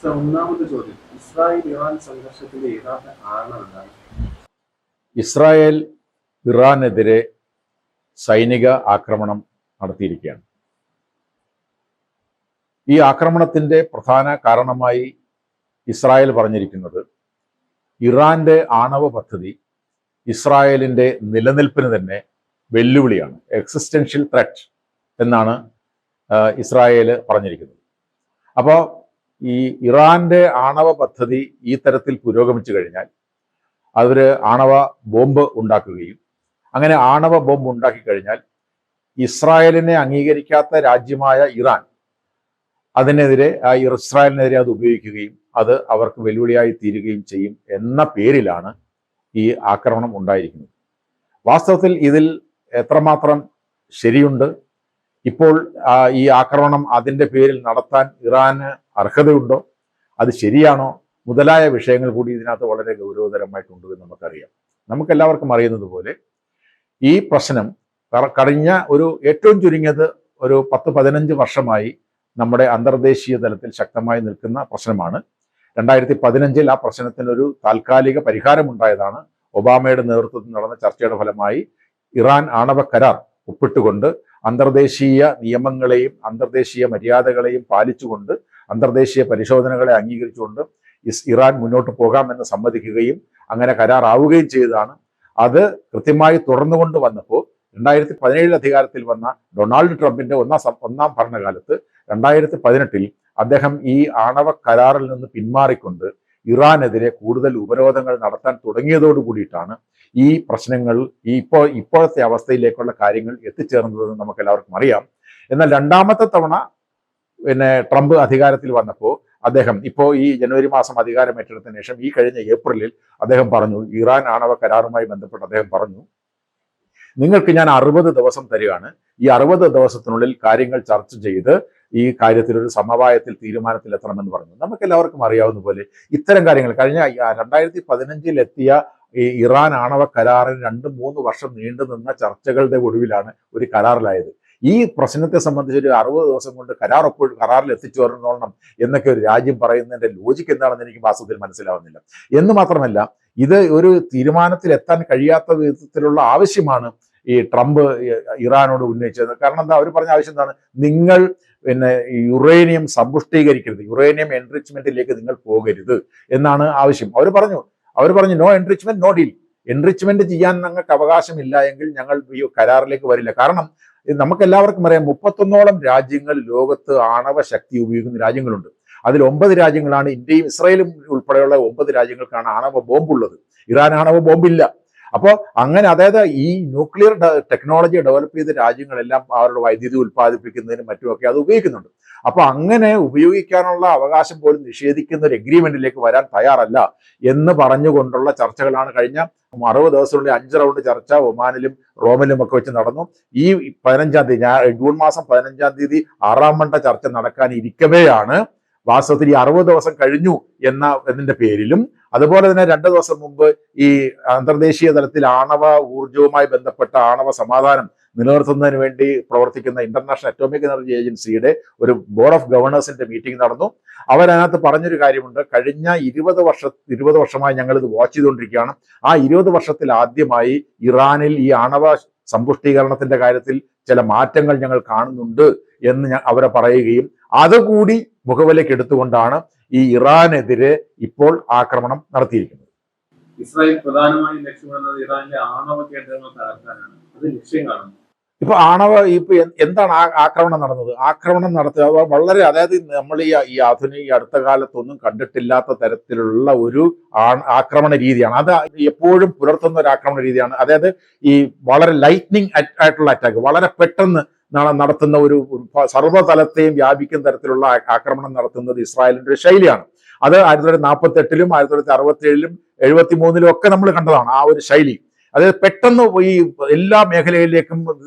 ഒന്നാമത്തെ ചോദ്യം, Israel Iran സംഘർഷത്തിന്റെ യഥാർത്ഥ കാരണം എന്താണ്? ഇസ്രായേൽ ഇറാനെതിരെ സൈനിക ആക്രമണം നടത്തിയിരിക്കുകയാണ്. ഈ ആക്രമണത്തിന്റെ പ്രധാന കാരണമായി ഇസ്രായേൽ പറഞ്ഞിരിക്കുന്നത് ഇറാന്റെ ആണവ പദ്ധതി ഇസ്രായേലിന്റെ നിലനിൽപ്പിന് തന്നെ വെല്ലുവിളിയാണ്, എക്സിസ്റ്റൻഷ്യൽ ത്രെറ്റ് എന്നാണ് ഇസ്രായേൽ പറഞ്ഞിരിക്കുന്നത്. അപ്പോൾ ഈ ഇറാന്റെ ആണവ പദ്ധതി ഈ തരത്തിൽ പുരോഗമിച്ചു കഴിഞ്ഞാൽ അവർ ആണവ ബോംബ് ഉണ്ടാക്കുകയും അങ്ങനെ ആണവ ബോംബ് ഉണ്ടാക്കി കഴിഞ്ഞാൽ ഇസ്രായേലിനെ അംഗീകരിക്കാത്ത രാജ്യമായ ഇറാൻ അതിനെതിരെ ഇസ്രായേലിനെതിരെ അത് ഉപയോഗിക്കുകയും അത് അവർക്ക് വെല്ലുവിളിയായി തീരുകയും ചെയ്യും എന്ന പേരിലാണ് ഈ ആക്രമണം ഉണ്ടായിരിക്കുന്നത്. വാസ്തവത്തിൽ ഇതിൽ എത്രമാത്രം ശരിയുണ്ട്, ഇപ്പോൾ ഈ ആക്രമണം അതിൻ്റെ പേരിൽ നടത്താൻ ഇറാന് അർഹതയുണ്ടോ, അത് ശരിയാണോ മുതലായ വിഷയങ്ങൾ കൂടി ഇതിനകത്ത് വളരെ ഗൗരവതരമായിട്ടുണ്ട് എന്ന് നമുക്കറിയാം. നമുക്കെല്ലാവർക്കും അറിയുന്നത് പോലെ ഈ പ്രശ്നം കഴിഞ്ഞ ഏറ്റവും ചുരുങ്ങിയത് ഒരു 10-15 വർഷമായി നമ്മുടെ അന്തർദേശീയ തലത്തിൽ ശക്തമായി നിൽക്കുന്ന പ്രശ്നമാണ്. 2015 ആ പ്രശ്നത്തിനൊരു താൽക്കാലിക പരിഹാരമുണ്ടായതാണ്. ഒബാമയുടെ നേതൃത്വത്തിൽ നടന്ന ചർച്ചയുടെ ഫലമായി ഇറാൻ ആണവ കരാർ ഒപ്പിട്ടുകൊണ്ട് അന്തർദേശീയ നിയമങ്ങളെയും അന്തർദേശീയ മര്യാദകളെയും പാലിച്ചുകൊണ്ട് അന്തർദേശീയ പരിശോധനകളെ അംഗീകരിച്ചുകൊണ്ട് ഇറാൻ മുന്നോട്ട് പോകാമെന്ന് സമ്മതിക്കുകയും അങ്ങനെ കരാറാവുകയും ചെയ്തതാണ്. അത് കൃത്യമായി തുടർന്നുകൊണ്ട് വന്നപ്പോൾ 2017 അധികാരത്തിൽ വന്ന ഡൊണാൾഡ് ട്രംപിന്റെ ഒന്നാം ഭരണകാലത്ത് 2018 അദ്ദേഹം ഈ ആണവ കരാറിൽ നിന്ന് പിന്മാറിക്കൊണ്ട് ഇറാനെതിരെ കൂടുതൽ ഉപരോധങ്ങൾ നടത്താൻ തുടങ്ങിയതോടു കൂടിയിട്ടാണ് ഈ പ്രശ്നങ്ങൾ ഇപ്പോഴത്തെ അവസ്ഥയിലേക്കുള്ള കാര്യങ്ങൾ എത്തിച്ചേർന്നതെന്ന് നമുക്ക് എല്ലാവർക്കും അറിയാം. എന്നാൽ രണ്ടാമത്തെ തവണ ട്രംപ് അധികാരത്തിൽ വന്നപ്പോൾ അദ്ദേഹം ഇപ്പോൾ ഈ ജനുവരി മാസം അധികാരം ഏറ്റെടുത്തതിന് ശേഷം ഈ കഴിഞ്ഞ ഏപ്രിലിൽ അദ്ദേഹം പറഞ്ഞു, ഇറാൻ ആണവ കരാറുമായി ബന്ധപ്പെട്ട് അദ്ദേഹം പറഞ്ഞു, നിങ്ങൾക്ക് ഞാൻ 60 ദിവസം തരികയാണ്. ഈ 60 ദിവസത്തിനുള്ളിൽ കാര്യങ്ങൾ ചർച്ച ചെയ്ത് ഈ കാര്യത്തിൽ ഒരു സമവായത്തിൽ തീരുമാനത്തിലെത്തണമെന്ന് പറഞ്ഞു. നമുക്ക് എല്ലാവർക്കും അറിയാവുന്ന പോലെ ഇത്തരം കാര്യങ്ങൾ കഴിഞ്ഞ 2015 എത്തിയ ഈ ഇറാൻ ആണവ കരാറിന് 2-3 വർഷം നീണ്ടു നിന്ന ചർച്ചകളുടെ ഒടുവിലാണ് ഒരു കരാറിലായത്. ഈ പ്രശ്നത്തെ സംബന്ധിച്ച് ഒരു 60 ദിവസം കൊണ്ട് കരാറിൽ എത്തിച്ചേർന്നോളണം എന്നൊക്കെ ഒരു രാജ്യം പറയുന്നതിന്റെ ലോജിക്ക് എന്താണെന്ന് എനിക്ക് വാസ്തവത്തിൽ മനസ്സിലാവുന്നില്ല. എന്ന് മാത്രമല്ല, ഇത് ഒരു തീരുമാനത്തിൽ എത്താൻ കഴിയാത്ത വിധത്തിലുള്ള ആവശ്യമാണ് ഈ ട്രംപ് ഇറാനോട് ഉന്നയിച്ചത്. കാരണം എന്താ, അവർ പറഞ്ഞ ആവശ്യം എന്താണ്, നിങ്ങൾ യുറേനിയം സമ്പുഷ്ടീകരിക്കരുത്, യുറേനിയം എൻറിച്ച്മെന്റിലേക്ക് നിങ്ങൾ പോകരുത് എന്നാണ് ആവശ്യം. അവർ പറഞ്ഞു no enrichment no deal. Enrichment ചെയ്യാൻ ഞങ്ങൾക്ക് അവകാശമില്ല എങ്കിൽ ഞങ്ങൾ ഈ കരാറിലേക്ക് വരില്ല. കാരണം നമുക്ക് എല്ലാവർക്കും അറിയാം, 31ഓളം രാജ്യങ്ങൾ ലോകത്ത് ആണവ ശക്തി ഉപയോഗിക്കുന്ന രാജ്യങ്ങളുണ്ട്. അതിൽ 9 രാജ്യങ്ങളാണ്, ഇന്ത്യയും ഇസ്രായേലും ഉൾപ്പെടെയുള്ള 9 രാജ്യങ്ങൾക്കാണ് ആണവ ബോംബുള്ളത്. ഇറാൻ ആണവ ബോംബില്ല. അപ്പോൾ അങ്ങനെ, അതായത് ഈ ന്യൂക്ലിയർ ടെക്നോളജി ഡെവലപ്പ് ചെയ്ത രാജ്യങ്ങളെല്ലാം അവരുടെ വൈദ്യുതി ഉൽപ്പാദിപ്പിക്കുന്നതിനും മറ്റുമൊക്കെ അത് ഉപയോഗിക്കുന്നുണ്ട്. അപ്പോൾ അങ്ങനെ ഉപയോഗിക്കാനുള്ള അവകാശം പോലും നിഷേധിക്കുന്ന ഒരു എഗ്രിമെന്റിലേക്ക് വരാൻ തയ്യാറല്ല എന്ന് പറഞ്ഞുകൊണ്ടുള്ള ചർച്ചകളാണ് കഴിഞ്ഞ 60 ദിവസത്തിനുള്ളിൽ 5 റൗണ്ട് ചർച്ച ഒമാനിലും റോമിലും ഒക്കെ വെച്ച് നടന്നു. ഈ 15-ാം തീയതി ജൂൺ മാസം 15-ാം തീയതി 6ാം മണ്ഡ ചർച്ച നടക്കാൻ ഇരിക്കവെയാണ് വാസ്തവത്തിൽ ഈ 60 ദിവസം കഴിഞ്ഞു എന്നതിന്റെ പേരിലും അതുപോലെ തന്നെ 2 ദിവസം മുമ്പ് ഈ അന്തർദേശീയ തലത്തിൽ ആണവ ഊർജവുമായി ബന്ധപ്പെട്ട ആണവ സമാധാനം നിലനിർത്തുന്നതിന് വേണ്ടി പ്രവർത്തിക്കുന്ന ഇന്റർനാഷണൽ അറ്റോമിക് എനർജി ഏജൻസിയുടെ ഒരു ബോർഡ് ഓഫ് ഗവർണേഴ്സിന്റെ മീറ്റിംഗ് നടന്നു. അവരതിനകത്ത് പറഞ്ഞൊരു കാര്യമുണ്ട്, കഴിഞ്ഞ 20 വർഷമായി ഞങ്ങൾ ഇത് വാച്ച് ചെയ്തുകൊണ്ടിരിക്കുകയാണ്. ആ 20 വർഷത്തിൽ ആദ്യമായി ഇറാനിൽ ഈ ആണവ സമ്പുഷ്ടീകരണത്തിന്റെ കാര്യത്തിൽ ചില മാറ്റങ്ങൾ ഞങ്ങൾ കാണുന്നുണ്ട് എന്ന് അവരെ പറയുകയും അതുകൂടി മുഖവിലേക്ക് എടുത്തുകൊണ്ടാണ് ഈ ഇറാനെതിരെ ഇപ്പോൾ ആക്രമണം നടത്തിയിരിക്കുന്നത്. ഇസ്രായേൽ പ്രധാനമായും ലക്ഷ്യമിടുന്നത് ഇറാനിലെ ആണവ കേന്ദ്രങ്ങൾ തകർക്കാനാണ്. അത് ലക്ഷ്യം കാണുന്നു. ഇപ്പൊ എന്താണ് ആക്രമണം നടന്നത്? ആക്രമണം നടത്തുക വളരെ, അതായത് നമ്മൾ ഈ ആധുനിക അടുത്ത കാലത്തൊന്നും കണ്ടിട്ടില്ലാത്ത തരത്തിലുള്ള ഒരു ആക്രമണ രീതിയാണ്. അത് എപ്പോഴും പുലർത്തുന്ന ഒരു ആക്രമണ രീതിയാണ്. അതായത് ഈ വളരെ ലൈറ്റ്നിങ് ആയിട്ടുള്ള അറ്റാക്ക്, വളരെ പെട്ടെന്ന് നടത്തുന്ന ഒരു സർവ്വതലത്തെയും വ്യാപിക്കുന്ന തരത്തിലുള്ള ആക്രമണം നടത്തുന്നത് ഇസ്രായേലിന്റെ ഒരു ശൈലിയാണ്. അത് 1948-ലും 1967-ലും 1973-ലും ഒക്കെ നമ്മൾ കണ്ടതാണ് ആ ഒരു ശൈലി. അതായത് പെട്ടെന്ന് ഈ എല്ലാ മേഖലയിലേക്കും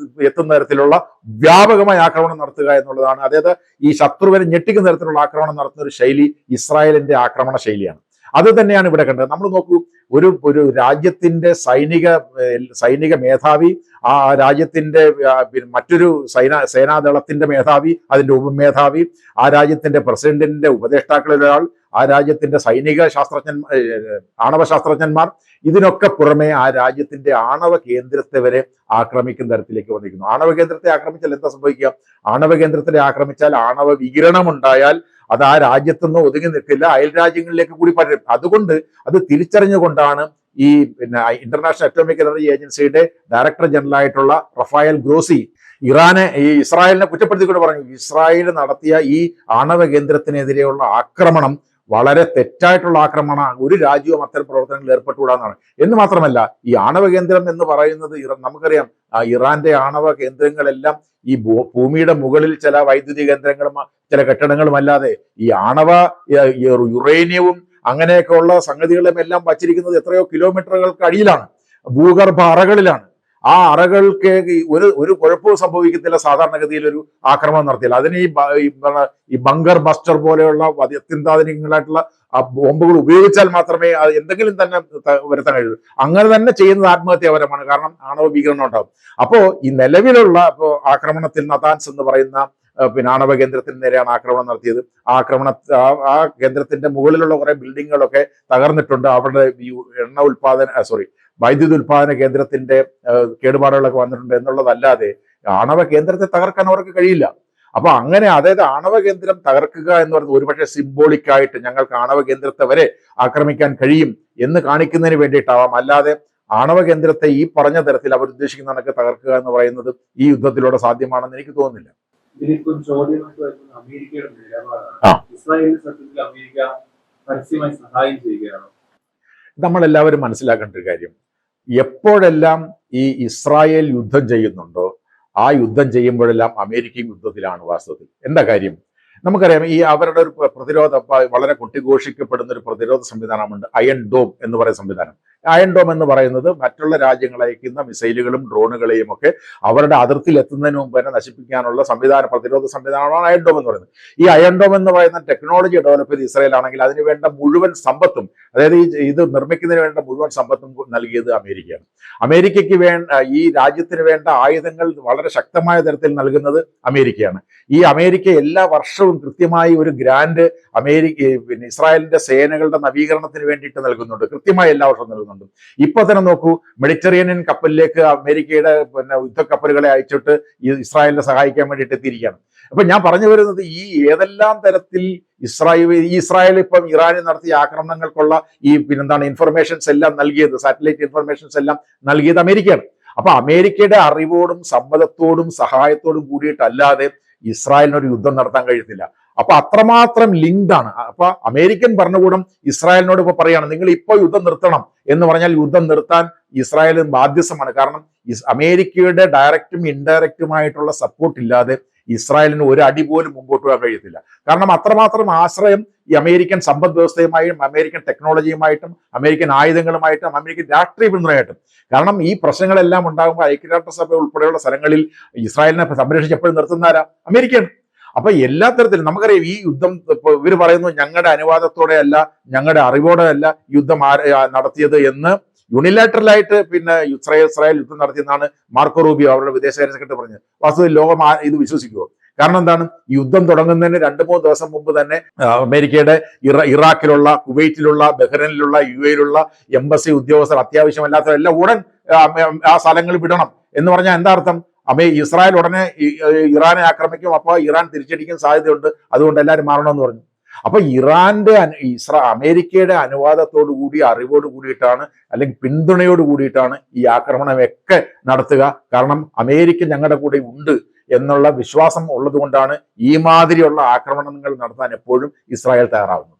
എത്തുന്ന തരത്തിലുള്ള വ്യാപകമായ ആക്രമണം നടത്തുക എന്നുള്ളതാണ്. അതായത് ഈ ശത്രുവിനെ ഞെട്ടിക്കുന്ന തരത്തിലുള്ള ആക്രമണം നടത്തുന്ന ഒരു ശൈലി ഇസ്രായേലിന്റെ ആക്രമണ ശൈലിയാണ്. അത് തന്നെയാണ് ഇവിടെ കണ്ടത്. നമ്മൾ നോക്കൂ, ഒരു രാജ്യത്തിന്റെ സൈനിക മേധാവി, ആ രാജ്യത്തിന്റെ മറ്റൊരു സേനാദളത്തിന്റെ മേധാവി, അതിന്റെ ഉപമേധാവി, ആ രാജ്യത്തിന്റെ പ്രസിഡന്റിന്റെ ഉപദേഷ്ടാക്കളിൽ ഒരാൾ, ആ രാജ്യത്തിന്റെ ആണവ ശാസ്ത്രജ്ഞന്മാർ, ഇതിനൊക്കെ പുറമെ ആ രാജ്യത്തിന്റെ ആണവ കേന്ദ്രത്തെ വരെ ആക്രമിക്കുന്ന തരത്തിലേക്ക് വന്നിരിക്കുന്നു. ആണവ കേന്ദ്രത്തെ ആക്രമിച്ചാൽ എന്താ സംഭവിക്കുക? ആണവ കേന്ദ്രത്തെ ആക്രമിച്ചാൽ ആണവ വികിരണം ഉണ്ടായാൽ അത് ആ രാജ്യത്തൊന്നും ഒതുങ്ങി നിൽക്കില്ല, അയൽ രാജ്യങ്ങളിലേക്ക് കൂടി പടരും. അതുകൊണ്ട് അത് തിരിച്ചറിഞ്ഞുകൊണ്ടാണ് ഈ ഇന്റർനാഷണൽ അറ്റോമിക് എനർജി ഏജൻസിയുടെ ഡയറക്ടർ ജനറൽ ആയിട്ടുള്ള റഫായൽ ഗ്രോസി ഇസ്രായേലിനെ കുറ്റപ്പെടുത്തിക്കൊണ്ട് പറഞ്ഞു, ഇസ്രായേൽ നടത്തിയ ഈ ആണവ കേന്ദ്രത്തിനെതിരെയുള്ള ആക്രമണം വളരെ തെറ്റായിട്ടുള്ള ആക്രമണമാണ്, ഒരു രാജ്യവും അത്തരം പ്രവർത്തനങ്ങളിൽ ഏർപ്പെട്ടുകൂടാന്നാണ്. എന്ന് മാത്രമല്ല, ഈ ആണവ കേന്ദ്രം എന്ന് പറയുന്നത് നമുക്കറിയാം, ഇറാന്റെ ആണവ കേന്ദ്രങ്ങളെല്ലാം ഈ ഭൂമിയുടെ മുകളിൽ ചില വൈദ്യുതി കേന്ദ്രങ്ങളും ചില കെട്ടിടങ്ങളും അല്ലാതെ ഈ ആണവ യുറേനിയവും അങ്ങനെയൊക്കെയുള്ള സംഗതികളും എല്ലാം വച്ചിരിക്കുന്നത് എത്രയോ കിലോമീറ്ററുകൾക്ക് അടിയിലാണ്, ഭൂഗർഭ അറകളിലാണ്. ആ അറകൾക്ക് ഒരു കുഴപ്പവും സംഭവിക്കത്തില്ല സാധാരണഗതിയിൽ ഒരു ആക്രമണം നടത്തിയാൽ. അതിന് ഈ ബങ്കർ ബസ്റ്റർ പോലെയുള്ള അത്യന്താധുനികങ്ങളായിട്ടുള്ള ബോംബുകൾ ഉപയോഗിച്ചാൽ മാത്രമേ അത് എന്തെങ്കിലും തന്നെ വരുത്താൻ കഴിയൂ. അങ്ങനെ തന്നെ ചെയ്യുന്നത് ആത്മഹത്യാപരമാണ്, കാരണം ആണവ ഭീകരണം ഉണ്ടാകും. അപ്പോ ഈ നിലവിലുള്ള ആക്രമണത്തിൽ നതാൻസ് എന്ന് പറയുന്ന ആണവ കേന്ദ്രത്തിന് നേരെയാണ് ആക്രമണം നടത്തിയത്. ആ കേന്ദ്രത്തിന്റെ മുകളിലുള്ള കുറെ ബിൽഡിങ്ങുകളൊക്കെ തകർന്നിട്ടുണ്ട്. അവിടെ വൈദ്യുതി ഉൽപാദന കേന്ദ്രത്തിന്റെ കേടുപാടുകളൊക്കെ വന്നിട്ടുണ്ട് എന്നുള്ളതല്ലാതെ ആണവ കേന്ദ്രത്തെ തകർക്കാൻ അവർക്ക് കഴിയില്ല. അപ്പൊ അങ്ങനെ, അതായത് ആണവ കേന്ദ്രം തകർക്കുക എന്ന് പറയുന്നത് ഒരുപക്ഷെ സിംബോളിക് ആയിട്ട് ഞങ്ങൾക്ക് ആണവ കേന്ദ്രത്തെ വരെ ആക്രമിക്കാൻ കഴിയും എന്ന് കാണിക്കുന്നതിന് വേണ്ടിയിട്ടാവാം. അല്ലാതെ ആണവ കേന്ദ്രത്തെ ഈ പറഞ്ഞ തരത്തിൽ അവർ ഉദ്ദേശിക്കുന്ന കണക്ക് തകർക്കുക എന്ന് പറയുന്നത് ഈ യുദ്ധത്തിലൂടെ സാധ്യമാണെന്ന് എനിക്ക് തോന്നുന്നില്ല. ഇതിനിപ്പം ചോദ്യമായിട്ട് വരുന്നത് അമേരിക്കയുടെ നിലപാടാണ്. ഇസ്രായേലിന്റെ സത്യത്തിൽ അമേരിക്ക പരസ്യമായി സഹായം ചെയ്യുകയാണോ? നമ്മളെല്ലാവരും മനസ്സിലാക്കേണ്ട ഒരു കാര്യം, എപ്പോഴെല്ലാം ഈ ഇസ്രായേൽ യുദ്ധം ചെയ്യുന്നുണ്ടോ ആ യുദ്ധം ചെയ്യുമ്പോഴെല്ലാം അമേരിക്കയും യുദ്ധത്തിലാണ് വാസ്തവത്തിൽ. എന്താ കാര്യം? നമുക്കറിയാം, ഈ അവരുടെ ഒരു വളരെ കൊട്ടിഘോഷിക്കപ്പെടുന്ന ഒരു പ്രതിരോധ സംവിധാനമുണ്ട്, അയൺ ഡോം എന്ന് പറയുന്ന സംവിധാനം. അയൺ ഡോം എന്ന് പറയുന്നത് മറ്റുള്ള രാജ്യങ്ങൾ അയക്കുന്ന മിസൈലുകളും ഡ്രോണുകളെയും ഒക്കെ അവരുടെ അതിർത്തിയിൽ എത്തുന്നതിന് മുമ്പ് തന്നെ നശിപ്പിക്കാനുള്ള പ്രതിരോധ സംവിധാനമാണ് അയൺ ഡോം എന്ന് പറയുന്നത്. ഈ അയൺ ഡോം എന്ന് പറയുന്ന ടെക്നോളജി ഡെവലപ്പ് ചെയ്ത് ഇസ്രായേൽ ആണെങ്കിൽ അതിന് വേണ്ട മുഴുവൻ സമ്പത്തും, അതായത് ഇത് നിർമ്മിക്കുന്നതിന് വേണ്ട മുഴുവൻ സമ്പത്തും നൽകിയത് അമേരിക്കയാണ്. അമേരിക്കയ്ക്ക് ഈ രാജ്യത്തിന് വേണ്ട ആയുധങ്ങൾ വളരെ ശക്തമായ തരത്തിൽ നൽകുന്നത് അമേരിക്കയാണ്. ഈ അമേരിക്ക എല്ലാ വർഷവും കൃത്യമായി ഒരു ഗ്രാന്റ് ഇസ്രായേലിന്റെ സേനകളുടെ നവീകരണത്തിന് വേണ്ടിയിട്ട് നൽകുന്നുണ്ട്, കൃത്യമായി എല്ലാ വർഷവും നൽകുന്നുണ്ട്. ഇപ്പൊ തന്നെ നോക്കൂ, മെഡിറ്ററേനിയൻ കപ്പലിലേക്ക് അമേരിക്കയുടെ യുദ്ധക്കപ്പലുകളെ അയച്ചിട്ട് ഇസ്രായേലിനെ സഹായിക്കാൻ വേണ്ടിയിട്ട് എത്തിയിരിക്കുകയാണ്. അപ്പൊ ഞാൻ പറഞ്ഞു വരുന്നത്, ഈ ഏതെല്ലാം തരത്തിൽ ഇസ്രായേൽ ഇപ്പം ഇറാനിൽ നടത്തിയ ആക്രമണങ്ങൾക്കുള്ള ഇൻഫർമേഷൻസ് എല്ലാം നൽകിയത്, സാറ്റലൈറ്റ് ഇൻഫർമേഷൻസ് എല്ലാം നൽകിയത് അമേരിക്കയാണ്. അപ്പൊ അമേരിക്കയുടെ അറിവോടും സമ്മതത്തോടും സഹായത്തോടും കൂടിയിട്ടല്ലാതെ ഇസ്രായേലിനൊരു യുദ്ധം നടത്താൻ കഴിയത്തില്ല. അപ്പൊ അത്രമാത്രം ലിങ്ക്ഡ് ആണ്. അപ്പൊ അമേരിക്കൻ ഭരണകൂടം ഇസ്രായേലിനോട് ഇപ്പൊ പറയാണ്, നിങ്ങൾ ഇപ്പോൾ യുദ്ധം നിർത്തണം എന്ന് പറഞ്ഞാൽ യുദ്ധം നിർത്താൻ ഇസ്രായേലിന് ബാധ്യസ്ഥമാണ്. കാരണം അമേരിക്കയുടെ ഡയറക്റ്റും ഇൻഡയറക്റ്റുമായിട്ടുള്ള സപ്പോർട്ട് ഇല്ലാതെ ഇസ്രായേലിന് ഒരു അടി പോലും മുമ്പോട്ട് പോകാൻ കഴിയത്തില്ല. കാരണം അത്രമാത്രം ആശ്രയം ഈ അമേരിക്കൻ സമ്പദ് വ്യവസ്ഥയുമായും അമേരിക്കൻ ടെക്നോളജിയുമായിട്ടും അമേരിക്കൻ ആയുധങ്ങളുമായിട്ടും അമേരിക്കൻ രാഷ്ട്രീയ പിന്തുണയായിട്ടും. കാരണം ഈ പ്രശ്നങ്ങളെല്ലാം ഉണ്ടാകുമ്പോൾ ഐക്യരാഷ്ട്രസഭ ഉൾപ്പെടെയുള്ള സ്ഥലങ്ങളിൽ ഇസ്രായേലിനെ സംരക്ഷിച്ചപ്പോഴും നിർത്തുന്നാരാ? അമേരിക്കയാണ്. അപ്പൊ എല്ലാ തരത്തിലും നമുക്കറിയാം, ഈ യുദ്ധം ഇവർ പറയുന്നു ഞങ്ങളുടെ അനുവാദത്തോടെ അല്ല, ഞങ്ങളുടെ അറിവോടെ അല്ല യുദ്ധം നടത്തിയത് എന്ന് യൂണിലാറ്ററലായിട്ട് ഇസ്രായേൽ യുദ്ധം നടത്തിയെന്നാണ് മാർക്കോ റൂബിയോ അവരുടെ വിദേശകാര്യ സെക്രട്ടറി പറഞ്ഞത്. വാസ്തവത്തിൽ ലോകം ഇത് വിശ്വസിക്കുമോ? കാരണം എന്താണ്, ഈ യുദ്ധം തുടങ്ങുന്നതിന് 2-3 ദിവസം മുമ്പ് തന്നെ അമേരിക്കയുടെ ഇറാഖിലുള്ള, കുവൈറ്റിലുള്ള, ബഹ്റൈനിലുള്ള, UAE-യിലുള്ള എംബസി ഉദ്യോഗസ്ഥർ അത്യാവശ്യമല്ലാത്തവരെല്ലാം ഉടൻ ആ സ്ഥലങ്ങളിൽ വിടണം എന്ന് പറഞ്ഞാൽ എന്താ അർത്ഥം? ഇസ്രായേൽ ഉടനെ ഇറാനെ ആക്രമിക്കും, അപ്പോൾ ഇറാൻ തിരിച്ചടിക്കാൻ സാധ്യതയുണ്ട്, അതുകൊണ്ട് എല്ലാവരും മാറണമെന്ന് പറഞ്ഞു. അപ്പൊ അമേരിക്കയുടെ അനുവാദത്തോടു കൂടി, അറിവോട് കൂടിയിട്ടാണ്, അല്ലെങ്കിൽ പിന്തുണയോട് കൂടിയിട്ടാണ് ഈ ആക്രമണമൊക്കെ നടത്തുക. കാരണം അമേരിക്ക ഞങ്ങളുടെ കൂടെ ഉണ്ട് എന്നുള്ള വിശ്വാസം ഉള്ളത് കൊണ്ടാണ് ഈ മാതിരിയുള്ള ആക്രമണങ്ങൾ നടത്താൻ എപ്പോഴും ഇസ്രായേൽ തയ്യാറാവുന്നത്.